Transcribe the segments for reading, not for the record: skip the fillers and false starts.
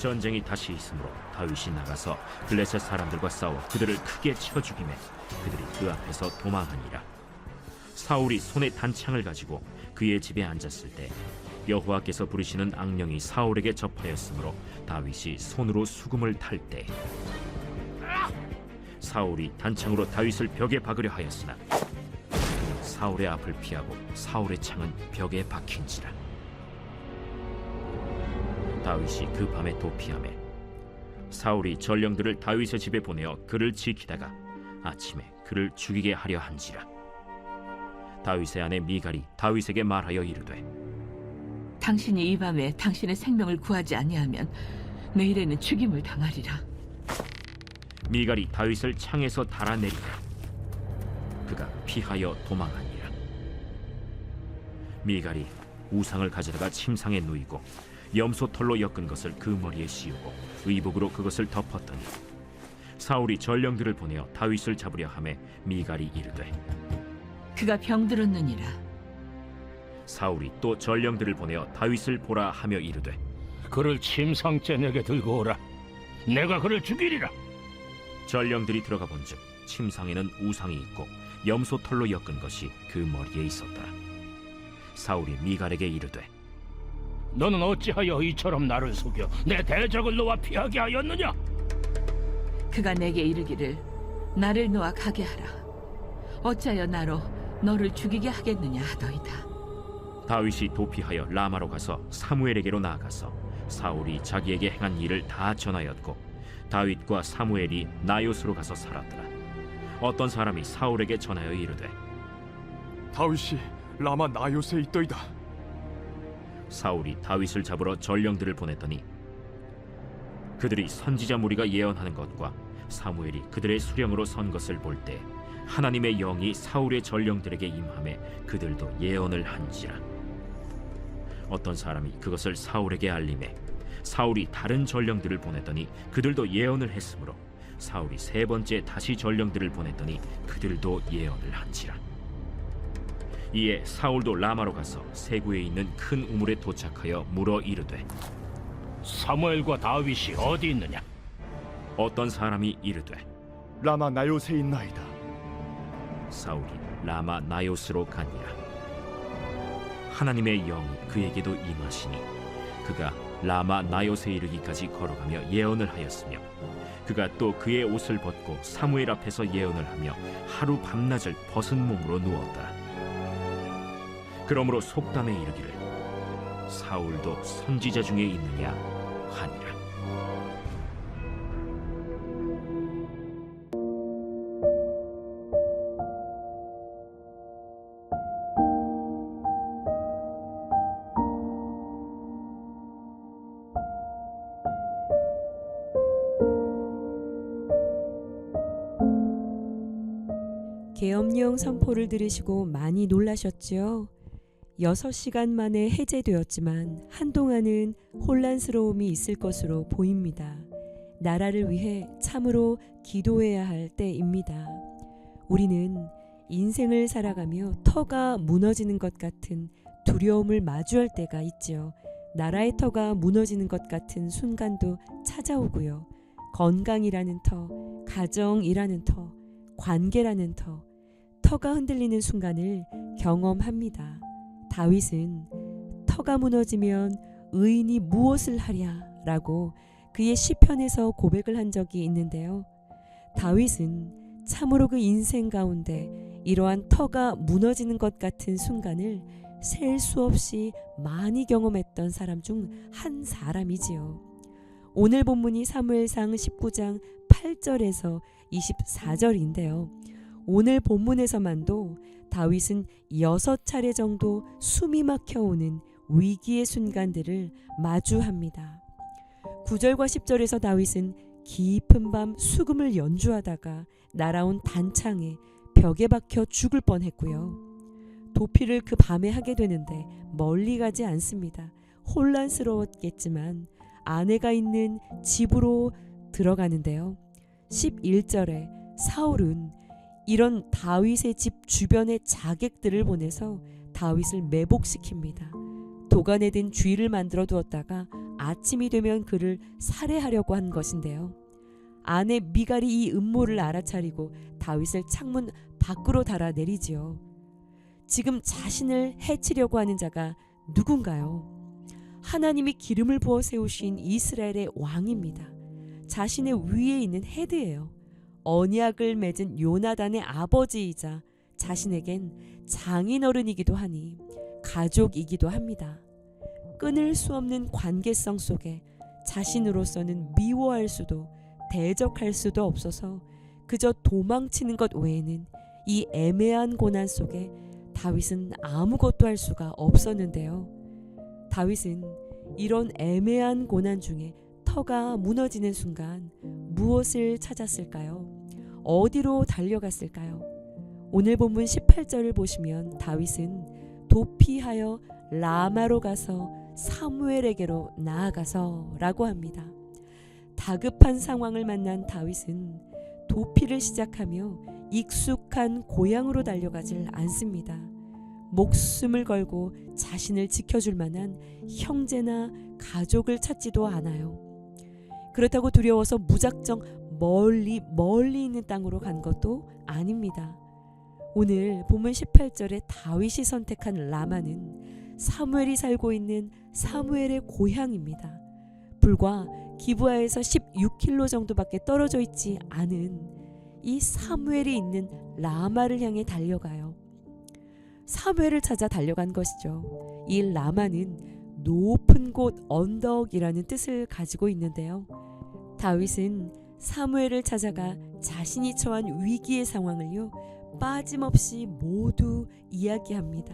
전쟁이 다시 있으므로 다윗이 나가서 블레셋 사람들과 싸워 그들을 크게 쳐 죽이매 그들이 그 앞에서 도망하니라. 사울이 손에 단창을 가지고 그의 집에 앉았을 때 여호와께서 부르시는 악령이 사울에게 접하였으므로 다윗이 손으로 수금을 탈 때 사울이 단창으로 다윗을 벽에 박으려 하였으나 그는 사울의 앞을 피하고 사울의 창은 벽에 박힌지라. 다윗이 그 밤에 도피하매 사울이 전령들을 다윗의 집에 보내어 그를 지키다가 아침에 그를 죽이게 하려 한지라. 다윗의 아내 미갈이 다윗에게 말하여 이르되 당신이 이 밤에 당신의 생명을 구하지 아니하면 내일에는 죽임을 당하리라. 미갈이 다윗을 창에서 달아내리라. 그가 피하여 도망하니라. 미갈이 우상을 가져다가 침상에 누이고 염소 털로 엮은 것을 그 머리에 씌우고 의복으로 그것을 덮었더니 사울이 전령들을 보내어 다윗을 잡으려 하매 미갈이 이르되 그가 병들었느니라. 사울이 또 전령들을 보내어 다윗을 보라 하며 이르되 그를 침상째 내게 들고 오라. 내가 그를 죽이리라. 전령들이 들어가 본즉 침상에는 우상이 있고 염소 털로 엮은 것이 그 머리에 있었더라. 사울이 미갈에게 이르되 너는 어찌하여 이처럼 나를 속여 내 대적을 놓아 피하게 하였느냐? 그가 내게 이르기를 나를 놓아 가게 하라. 어찌하여 나로 너를 죽이게 하겠느냐 하더이다. 다윗이 도피하여 라마로 가서 사무엘에게로 나아가서 사울이 자기에게 행한 일을 다 전하였고 다윗과 사무엘이 나요스로 가서 살았더라. 어떤 사람이 사울에게 전하여 이르되 다윗이 라마 나요스에 있더이다. 사울이 다윗을 잡으러 전령들을 보냈더니 그들이 선지자 무리가 예언하는 것과 사무엘이 그들의 수령으로 선 것을 볼 때 하나님의 영이 사울의 전령들에게 임하매 그들도 예언을 한지라. 어떤 사람이 그것을 사울에게 알림해 사울이 다른 전령들을 보냈더니 그들도 예언을 했으므로 사울이 세 번째 다시 전령들을 보냈더니 그들도 예언을 한지라. 이에 사울도 라마로 가서 세구에 있는 큰 우물에 도착하여 물어 이르되 사무엘과 다윗이 어디 있느냐? 어떤 사람이 이르되 라마 나요스에 있나이다. 사울이 라마 나요스로 가니라. 하나님의 영이 그에게도 임하시니 그가 라마 나요스에 이르기까지 걸어가며 예언을 하였으며 그가 또 그의 옷을 벗고 사무엘 앞에서 예언을 하며 하루 밤낮을 벗은 몸으로 누웠더라. 그러므로 속담에 이르기를 사울도 선지자 중에 있느냐 하니라. 계엄령 선포를 들으시고 많이 놀라셨지요? 6시간 만에 해제되었지만 한동안은 혼란스러움이 있을 것으로 보입니다. 나라를 위해 참으로 기도해야 할 때입니다. 우리는 인생을 살아가며 터가 무너지는 것 같은 두려움을 마주할 때가 있지요. 나라의 터가 무너지는 것 같은 순간도 찾아오고요. 건강이라는 터, 가정이라는 터, 관계라는 터, 터가 흔들리는 순간을 경험합니다. 다윗은 터가 무너지면 의인이 무엇을 하랴 라고 그의 시편에서 고백을 한 적이 있는데요. 다윗은 참으로 그 인생 가운데 이러한 터가 무너지는 것 같은 순간을 셀 수 없이 많이 경험했던 사람 중 한 사람이지요. 오늘 본문이 사무엘상 19장 8절에서 24절인데요. 오늘 본문에서만도 다윗은 6차례 정도 숨이 막혀오는 위기의 순간들을 마주합니다. 9절과 10절에서 다윗은 깊은 밤 수금을 연주하다가 날아온 단창에 벽에 박혀 죽을 뻔했고요. 도피를 그 밤에 하게 되는데 멀리 가지 않습니다. 혼란스러웠겠지만 아내가 있는 집으로 들어가는데요. 11절에 사울은 이런 다윗의 집 주변의 자객들을 보내서 다윗을 매복시킵니다. 도간에 든 쥐를 만들어 두었다가 아침이 되면 그를 살해하려고 한 것인데요. 아내 미갈이 이 음모를 알아차리고 다윗을 창문 밖으로 달아내리지요. 지금 자신을 해치려고 하는 자가 누군가요? 하나님이 기름을 부어 세우신 이스라엘의 왕입니다. 자신의 위에 있는 헤드예요. 언약을 맺은 요나단의 아버지이자 자신에겐 장인어른이기도 하니 가족이기도 합니다. 끊을 수 없는 관계성 속에 자신으로서는 미워할 수도 대적할 수도 없어서 그저 도망치는 것 외에는 이 애매한 고난 속에 다윗은 아무것도 할 수가 없었는데요. 다윗은 이런 애매한 고난 중에 터가 무너지는 순간 무엇을 찾았을까요? 어디로 달려갔을까요? 오늘 본문 18절을 보시면 다윗은 도피하여 라마로 가서 사무엘에게로 나아가서 라고 합니다. 다급한 상황을 만난 다윗은 도피를 시작하며 익숙한 고향으로 달려가질 않습니다. 목숨을 걸고 자신을 지켜줄 만한 형제나 가족을 찾지도 않아요. 그렇다고 두려워서 무작정 멀리 있는 땅으로 간 것도 아닙니다. 오늘 본문 18절에 다윗이 선택한 라마는 사무엘이 살고 있는 사무엘의 고향입니다. 불과 기브아에서 16km 정도밖에 떨어져 있지 않은 이 사무엘이 있는 라마를 향해 달려가요. 사무엘을 찾아 달려간 것이죠. 이 라마는 높은 곳, 언덕이라는 뜻을 가지고 있는데요. 다윗은 사무엘을 찾아가 자신이 처한 위기의 상황을요 빠짐없이 모두 이야기합니다.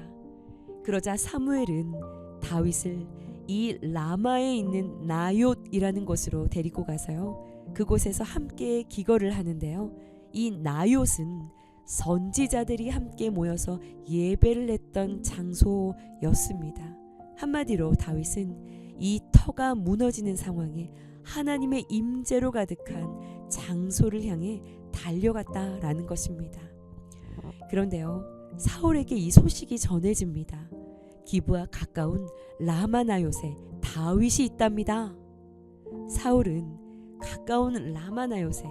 그러자 사무엘은 다윗을 이 라마에 있는 나옅이라는 곳으로 데리고 가서요 그곳에서 함께 기거를 하는데요. 이 나옅은 선지자들이 함께 모여서 예배를 했던 장소였습니다. 한마디로 다윗은 이 터가 무너지는 상황에 하나님의 임재로 가득한 장소를 향해 달려갔다라는 것입니다. 그런데요, 사울에게 이 소식이 전해집니다. 기브와 가까운 라마나요세 다윗이 있답니다. 사울은 가까운 라마나요세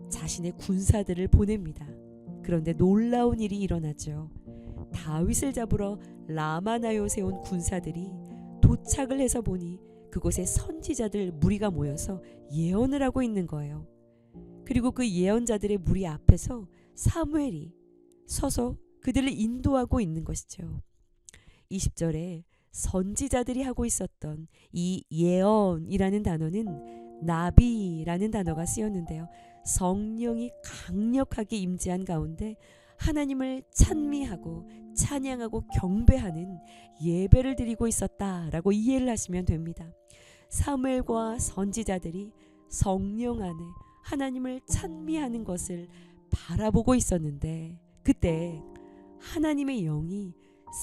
자신의 군사들을 보냅니다. 그런데 놀라운 일이 일어나죠. 다윗을 잡으러 라마나요세 온 군사들이 도착을 해서 보니 그곳에 선지자들 무리가 모여서 예언을 하고 있는 거예요. 그리고 그 예언자들의 무리 앞에서 사무엘이 서서 그들을 인도하고 있는 것이죠. 20절에 선지자들이 하고 있었던 이 예언이라는 단어는 나비라는 단어가 쓰였는데요. 성령이 강력하게 임재한 가운데 하나님을 찬미하고 찬양하고 경배하는 예배를 드리고 있었다라고 이해를 하시면 됩니다. 사무엘과 선지자들이 성령 안에 하나님을 찬미하는 것을 바라보고 있었는데 그때 하나님의 영이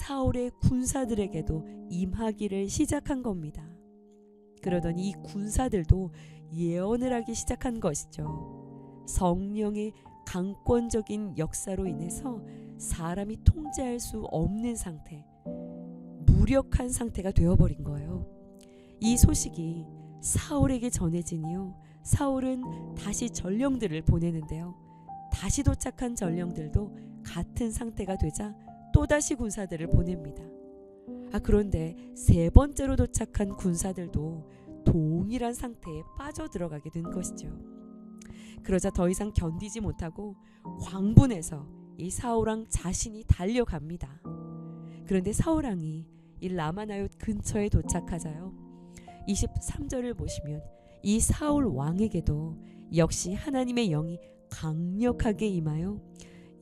사울의 군사들에게도 임하기를 시작한 겁니다. 그러더니 이 군사들도 예언을 하기 시작한 것이죠. 성령의 강권적인 역사로 인해서 사람이 통제할 수 없는 상태, 무력한 상태가 되어버린 거예요. 이 소식이 사울에게 전해지니요. 사울은 다시 전령들을 보내는데요. 다시 도착한 전령들도 같은 상태가 되자 또다시 군사들을 보냅니다. 그런데 세 번째로 도착한 군사들도 동일한 상태에 빠져들어가게 된 것이죠. 그러자 더 이상 견디지 못하고 광분해서 이 사울왕 자신이 달려갑니다. 그런데 사울왕이 이 라마나옅 근처에 도착하자요. 23절을 보시면 이 사울 왕에게도 역시 하나님의 영이 강력하게 임하여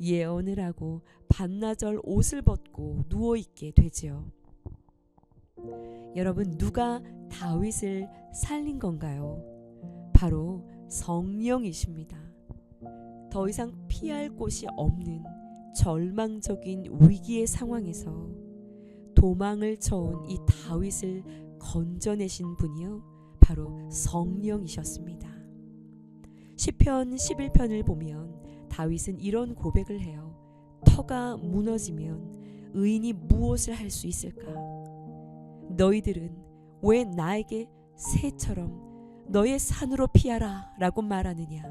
예언을 하고 반나절 옷을 벗고 누워있게 되지요. 여러분, 누가 다윗을 살린 건가요? 바로 성령이십니다. 더 이상 피할 곳이 없는 절망적인 위기의 상황에서 도망을 쳐온 이 다윗을 건져내신 분이요, 바로 성령이셨습니다. 시편 11편을 보면 다윗은 이런 고백을 해요. 터가 무너지면 의인이 무엇을 할 수 있을까? 너희들은 왜 나에게 새처럼 너의 산으로 피하라 라고 말하느냐?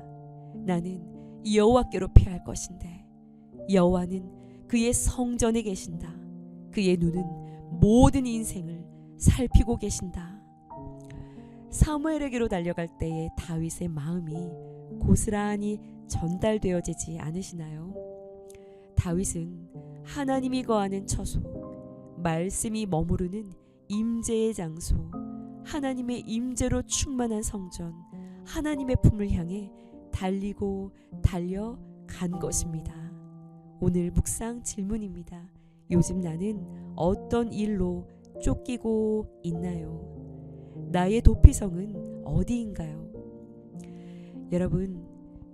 나는 여호와께로 피할 것인데 여호와는 그의 성전에 계신다. 그의 눈은 모든 인생을 살피고 계신다. 사무엘에게로 달려갈 때의 다윗의 마음이 고스란히 전달되어지지 않으시나요? 다윗은 하나님이 거하는 처소, 말씀이 머무르는 임재의 장소, 하나님의 임재로 충만한 성전, 하나님의 품을 향해 달려간 것입니다. 오늘 묵상 질문입니다. 요즘 나는 어떤 일로 쫓기고 있나요? 나의 도피성은 어디인가요? 여러분,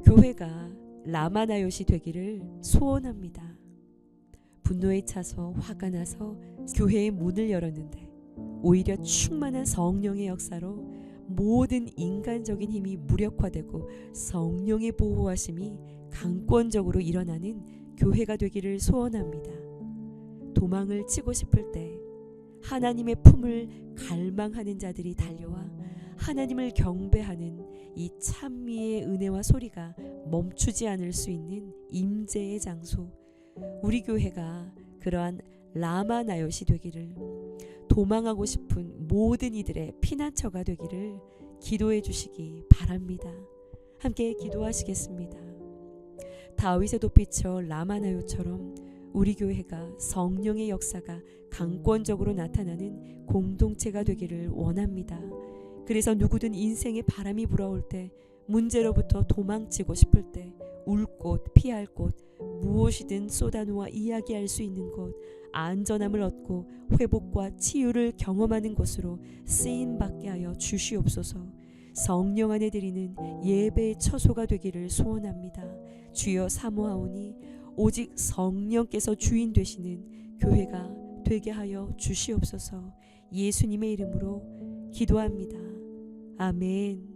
교회가 라마나요시 되기를 소원합니다. 분노에 차서 화가 나서 교회의 문을 열었는데 오히려 충만한 성령의 역사로 모든 인간적인 힘이 무력화되고 성령의 보호하심이 강권적으로 일어나는 교회가 되기를 소원합니다. 도망을 치고 싶을 때 하나님의 품을 갈망하는 자들이 달려와 하나님을 경배하는 이 찬미의 은혜와 소리가 멈추지 않을 수 있는 임재의 장소, 우리 교회가 그러한 라마나요시 되기를, 도망하고 싶은 모든 이들의 피난처가 되기를 기도해 주시기 바랍니다. 함께 기도하시겠습니다. 다윗의 도피처 라마나요처럼 우리 교회가 성령의 역사가 강권적으로 나타나는 공동체가 되기를 원합니다. 그래서 누구든 인생에 바람이 불어올 때, 문제로부터 도망치고 싶을 때, 울 곳, 피할 곳, 무엇이든 쏟아놓아 이야기할 수 있는 곳, 안전함을 얻고 회복과 치유를 경험하는 곳으로 쓰임받게 하여 주시옵소서. 성령 안에 드리는 예배의 처소가 되기를 소원합니다. 주여 사모하오니 오직 성령께서 주인 되시는 교회가 되게 하여 주시옵소서. 예수님의 이름으로 기도합니다. 아멘.